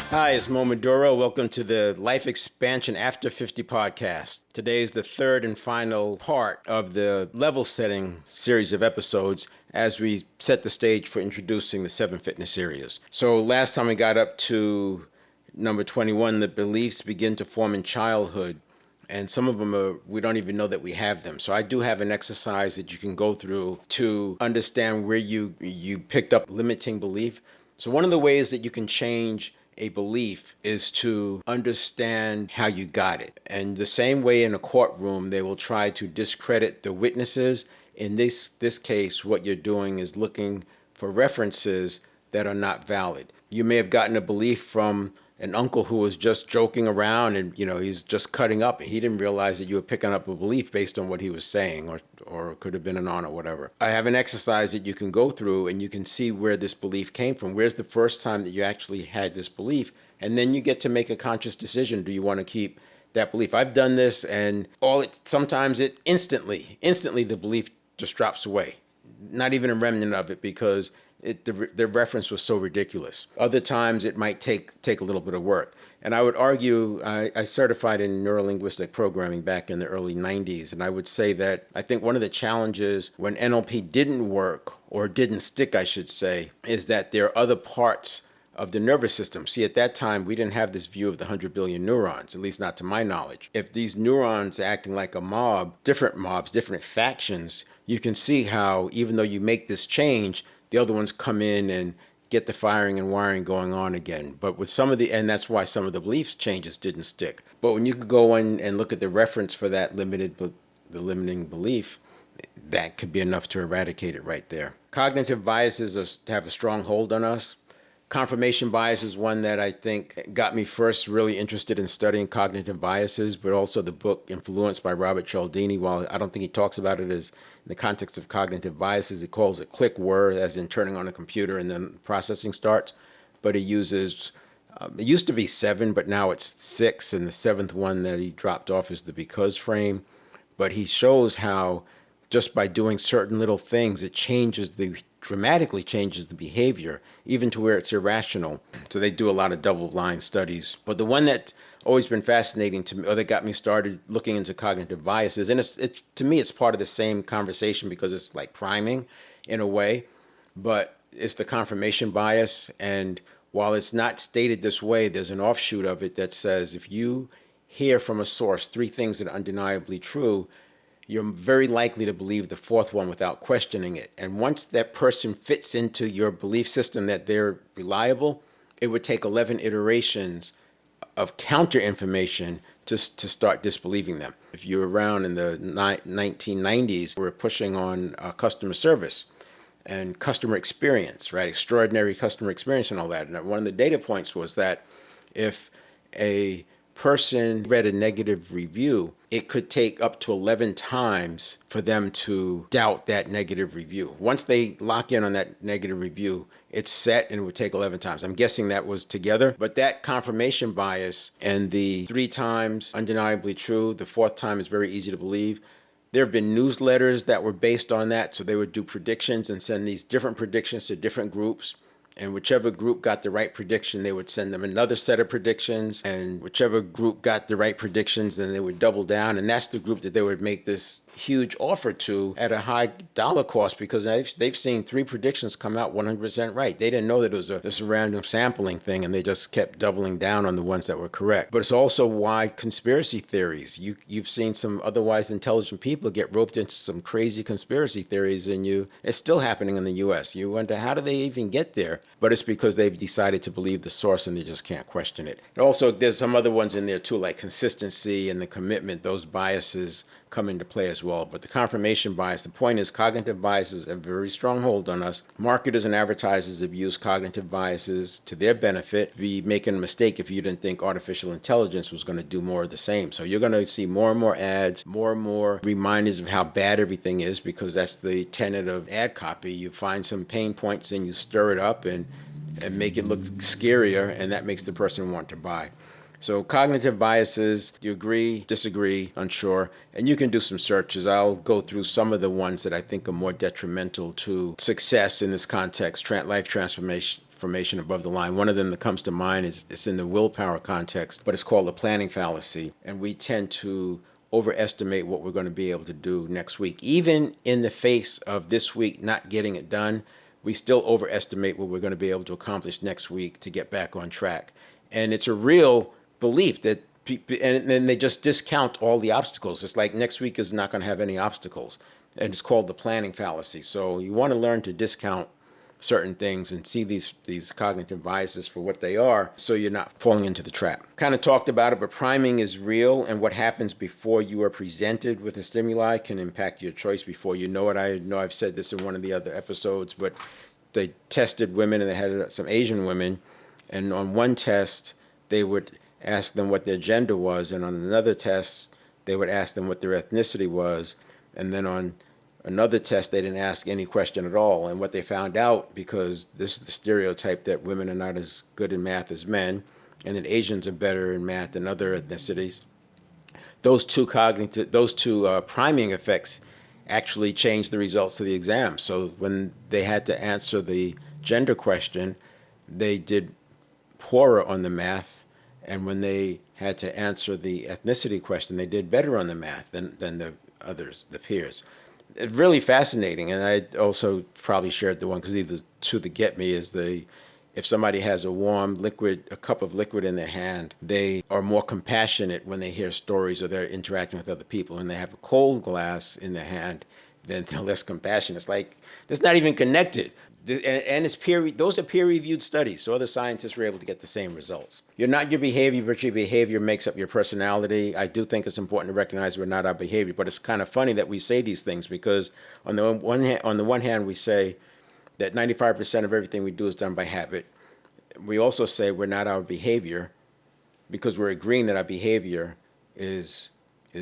Hi, it's Mo Maduro. Welcome to the Life Expansion After 50 podcast. Today is the third and final part of the level setting series of episodes as we set the stage for introducing the 7 fitness areas. So last time we got up to number 21, the beliefs begin to form in childhood. And some of them we don't even know that we have them. So I do have an exercise that you can go through to understand where you picked up limiting belief. So one of the ways that you can change a belief is to understand how you got it. And the same way in a courtroom, they will try to discredit the witnesses. In this case, what you're doing is looking for references that are not valid. You may have gotten a belief from an uncle who was just joking around and, he's just cutting up. And he didn't realize that you were picking up a belief based on what he was saying, or it could have been an on or whatever. I have an exercise that you can go through and you can see where this belief came from. Where's the first time that you actually had this belief? And then you get to make a conscious decision. Do you want to keep that belief? I've done this, and sometimes it instantly the belief just drops away. Not even a remnant of it, because the reference was so ridiculous. Other times it might take a little bit of work. And I would argue, I certified in neurolinguistic programming back in the early 90s, and I would say that I think one of the challenges when NLP didn't work, or didn't stick, I should say, is that there are other parts of the nervous system. See, at that time, we didn't have this view of the 100 billion neurons, at least not to my knowledge. If these neurons are acting like a mob, different factions, you can see how even though you make this change, the other ones come in and get the firing and wiring going on again. But with and that's why some of the beliefs changes didn't stick. But when you could go in and look at the reference for that the limiting belief, that could be enough to eradicate it right there. Cognitive biases have a strong hold on us. Confirmation bias is one that I think got me first really interested in studying cognitive biases, but also the book Influenced by Robert Cialdini. While I don't think he talks about it as in the context of cognitive biases, he calls it click word, as in turning on a computer and then processing starts. But he uses, it used to be 7, but now it's 6, and the 7th one that he dropped off is the because frame. But he shows how just by doing certain little things, it dramatically changes the behavior, even to where it's irrational. So they do a lot of double-blind studies. But the one that's always been fascinating to me, or that got me started looking into cognitive biases, and to me, it's part of the same conversation because it's like priming in a way, but it's the confirmation bias. And while it's not stated this way, there's an offshoot of it that says if you hear from a source 3 things that are undeniably true, you're very likely to believe the 4th one without questioning it. And once that person fits into your belief system that they're reliable, it would take 11 iterations of counter information to start disbelieving them. If you're around in the 1990s, we were pushing on customer service and customer experience, right? Extraordinary customer experience and all that. And one of the data points was that if a person read a negative review, it could take up to 11 times for them to doubt that negative review. Once they lock in on that negative review, it's set, and it would take 11 times. I'm guessing that was together, but that confirmation bias and the 3 times undeniably true, the 4th time is very easy to believe. There have been newsletters that were based on that, so they would do predictions and send these different predictions to different groups. And whichever group got the right prediction, they would send them another set of predictions. And whichever group got the right predictions, then they would double down. And that's the group that they would make this huge offer to at a high dollar cost, because they've seen 3 predictions come out 100% right. They didn't know that it was just a random sampling thing, and they just kept doubling down on the ones that were correct. But it's also why conspiracy theories, you've seen some otherwise intelligent people get roped into some crazy conspiracy theories, and it's still happening in the US. You wonder, how do they even get there? But it's because they've decided to believe the source and they just can't question it. And also, there's some other ones in there too, like consistency and the commitment. Those biases come into play as well. But the confirmation bias, the point is cognitive biases have a very strong hold on us. Marketers and advertisers have used cognitive biases to their benefit. Be making a mistake if you didn't think artificial intelligence was going to do more of the same. So you're going to see more and more ads, more and more reminders of how bad everything is, because that's the tenet of ad copy. You find some pain points and you stir it up and make it look scarier, and that makes the person want to buy. So cognitive biases, do you agree, disagree, unsure? And you can do some searches. I'll go through some of the ones that I think are more detrimental to success in this context, life transformation, information above the line. One of them that comes to mind is it's in the willpower context, but it's called the planning fallacy. And we tend to overestimate what we're going to be able to do next week. Even in the face of this week not getting it done, we still overestimate what we're going to be able to accomplish next week to get back on track. And it's a real belief that and then they just discount all the obstacles. It's like next week is not going to have any obstacles. And it's called the planning fallacy. So you want to learn to discount certain things and see these cognitive biases for what they are, so you're not falling into the trap. Kind of talked about it, but priming is real, and what happens before you are presented with a stimuli can impact your choice before you know it. I know I've said this in one of the other episodes, but they tested women, and they had some Asian women, and on one test, they would ask them what their gender was, and on another test, they would ask them what their ethnicity was, and then on another test, they didn't ask any question at all. And what they found out, because this is the stereotype that women are not as good in math as men, and that Asians are better in math than other ethnicities, those two priming effects actually changed the results of the exam. So when they had to answer the gender question, they did poorer on the math, and when they had to answer the ethnicity question, they did better on the math than the others, the peers. It's really fascinating, and I also probably shared the one because the two that get me is if somebody has a cup of liquid in their hand, they are more compassionate when they hear stories or they're interacting with other people. When they have a cold glass in their hand, then they're less compassionate. It's like it's not even connected. And those are peer-reviewed studies, so other scientists were able to get the same results. You're not your behavior, but your behavior makes up your personality. I do think it's important to recognize we're not our behavior, but it's kind of funny that we say these things because on the one hand, we say that 95% of everything we do is done by habit. We also say we're not our behavior because we're agreeing that our behavior is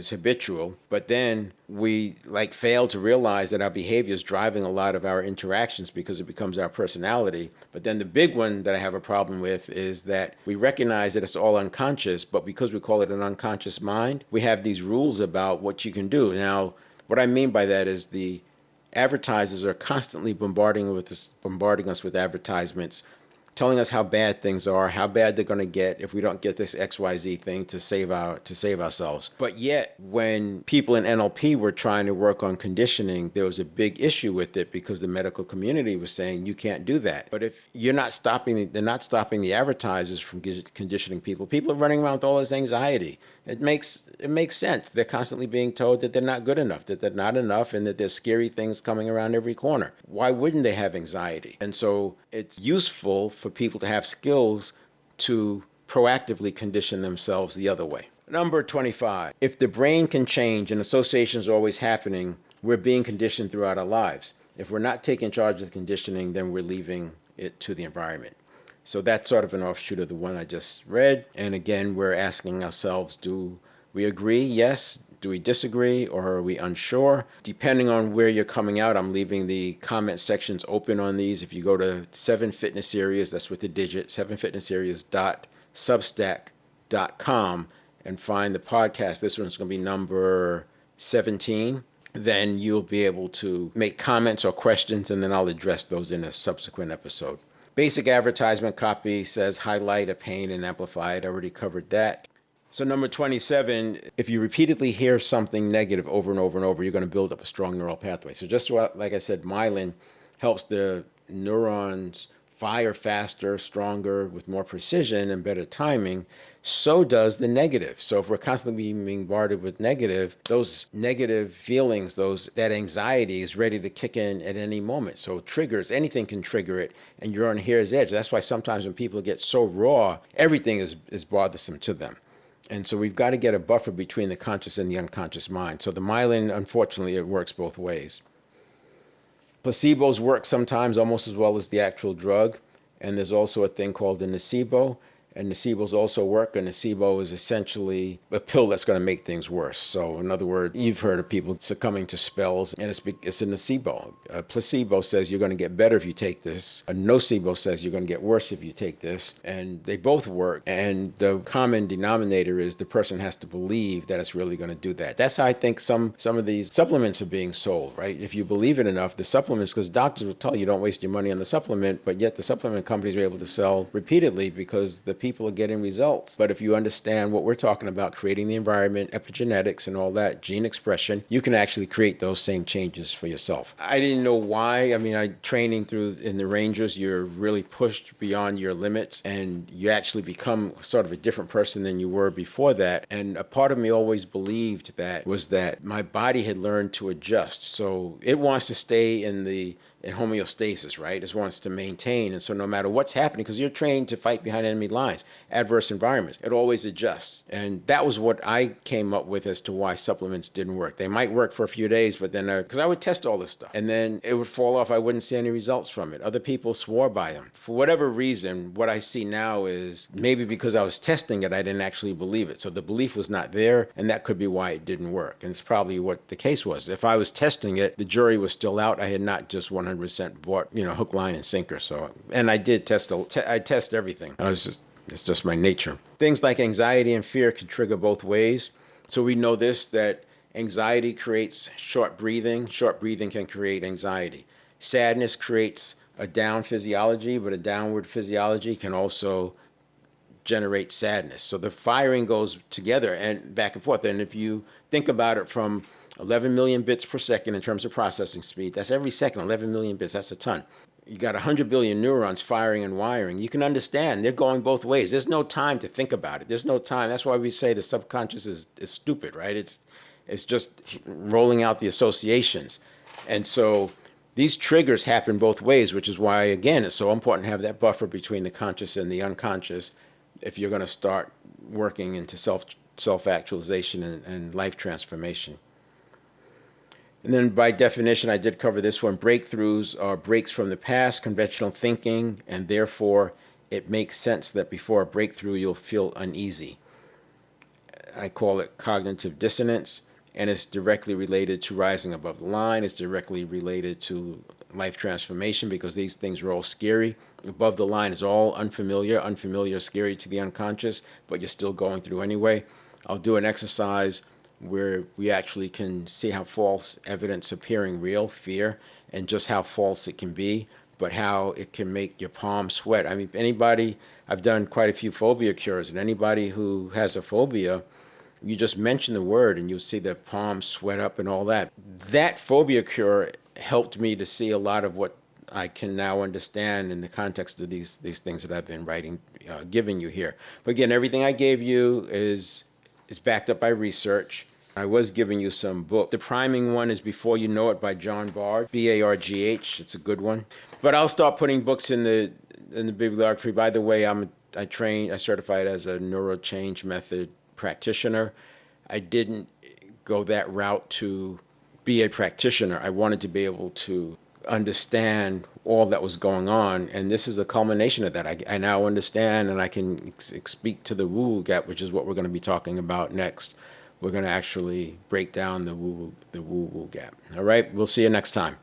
habitual, but then we fail to realize that our behavior is driving a lot of our interactions because it becomes our personality. But then the big one that I have a problem with is that we recognize that it's all unconscious, but because we call it an unconscious mind, we have these rules about what you can do. Now, what I mean by that is the advertisers are constantly bombarding us with advertisements, telling us how bad things are, how bad they're going to get if we don't get this XYZ thing to save ourselves. But yet, when people in NLP were trying to work on conditioning, there was a big issue with it because the medical community was saying you can't do that. But if they're not stopping the advertisers from conditioning people. People are running around with all this anxiety. It makes sense. They're constantly being told that they're not good enough, that they're not enough, and that there's scary things coming around every corner. Why wouldn't they have anxiety? And so it's useful for people to have skills to proactively condition themselves the other way. Number 25. If the brain can change and associations are always happening, we're being conditioned throughout our lives. If we're not taking charge of the conditioning, then we're leaving it to the environment. So that's sort of an offshoot of the one I just read. And again, we're asking ourselves, do we agree? Yes. Do we disagree, or are we unsure? Depending on where you're coming out, I'm leaving the comment sections open on these. If you go to 7 Fitness Areas, that's with the digit, 7fitnessareas.substack.com, and find the podcast. This one's going to be number 17. Then you'll be able to make comments or questions, and then I'll address those in a subsequent episode. Basic advertisement copy says highlight a pain and amplify it. I already covered that. So number 27, if you repeatedly hear something negative over and over and over, you're going to build up a strong neural pathway. So just like I said, myelin helps the neurons fire faster, stronger, with more precision and better timing. So does the negative. So if we're constantly being bombarded with negative, those negative feelings, that anxiety is ready to kick in at any moment. So anything can trigger it, and you're on a hair's edge. That's why sometimes when people get so raw, everything is bothersome to them. And so we've got to get a buffer between the conscious and the unconscious mind. So the myelin, unfortunately, it works both ways. Placebos work sometimes almost as well as the actual drug. And there's also a thing called the nocebo. And nocebos also work. A nocebo is essentially a pill that's going to make things worse. So in other words, you've heard of people succumbing to spells, and it's a nocebo. A placebo says you're going to get better if you take this. A nocebo says you're going to get worse if you take this. And they both work. And the common denominator is the person has to believe that it's really going to do that. That's how I think some of these supplements are being sold, right? If you believe it enough, the supplements, because doctors will tell you don't waste your money on the supplement, but yet the supplement companies are able to sell repeatedly because the people are getting results. But if you understand what we're talking about, creating the environment, epigenetics and all that, gene expression, you can actually create those same changes for yourself. I didn't know why. I mean, training through in the Rangers, you're really pushed beyond your limits and you actually become sort of a different person than you were before that. And a part of me always believed that was that my body had learned to adjust. So it wants to stay in homeostasis, right? It wants to maintain. And so no matter what's happening, because you're trained to fight behind enemy lines, adverse environments, it always adjusts. And that was what I came up with as to why supplements didn't work. They might work for a few days, but then, because I would test all this stuff and then it would fall off. I wouldn't see any results from it. Other people swore by them. For whatever reason, what I see now is maybe because I was testing it, I didn't actually believe it. So the belief was not there, and that could be why it didn't work. And it's probably what the case was. If I was testing it, the jury was still out. I had not just 100% bought, hook, line, and sinker. So, and I did test. I test everything. It's just my nature. Things like anxiety and fear can trigger both ways. So we know this, that anxiety creates short breathing. Short breathing can create anxiety. Sadness creates a down physiology, but a downward physiology can also generate sadness. So the firing goes together and back and forth. And if you think about it from 11 million bits per second in terms of processing speed, that's every second, 11 million bits, that's a ton. You got 100 billion neurons firing and wiring. You can understand they're going both ways. There's no time to think about it. There's no time. That's why we say the subconscious is stupid, right? It's just rolling out the associations. And so these triggers happen both ways, which is why, again, it's so important to have that buffer between the conscious and the unconscious if you're going to start working into self-actualization and life transformation. And then by definition, I did cover this one. Breakthroughs are breaks from the past, conventional thinking, and therefore it makes sense that before a breakthrough, you'll feel uneasy. I call it cognitive dissonance, and it's directly related to rising above the line. It's directly related to life transformation because these things are all scary. Above the line is all unfamiliar, scary to the unconscious, but you're still going through anyway. I'll do an exercise where we actually can see how false evidence appearing real, fear, and just how false it can be, but how it can make your palms sweat. I mean, I've done quite a few phobia cures, and anybody who has a phobia, you just mention the word and you'll see their palms sweat up and all that. That phobia cure helped me to see a lot of what I can now understand in the context of these things that I've been writing, giving you here. But again, everything I gave you is backed up by research. I was giving you some book. The priming one is Before You Know It by John Bargh, Bargh. It's a good one. But I'll start putting books in the bibliography. By the way, I certified as a neurochange method practitioner. I didn't go that route to be a practitioner. I wanted to be able to understand all that was going on, and this is a culmination of that. I now understand, and I can speak to the woo-woo gap, which is what we're going to be talking about next. We're going to actually break down the woo-woo gap. All right, we'll see you next time.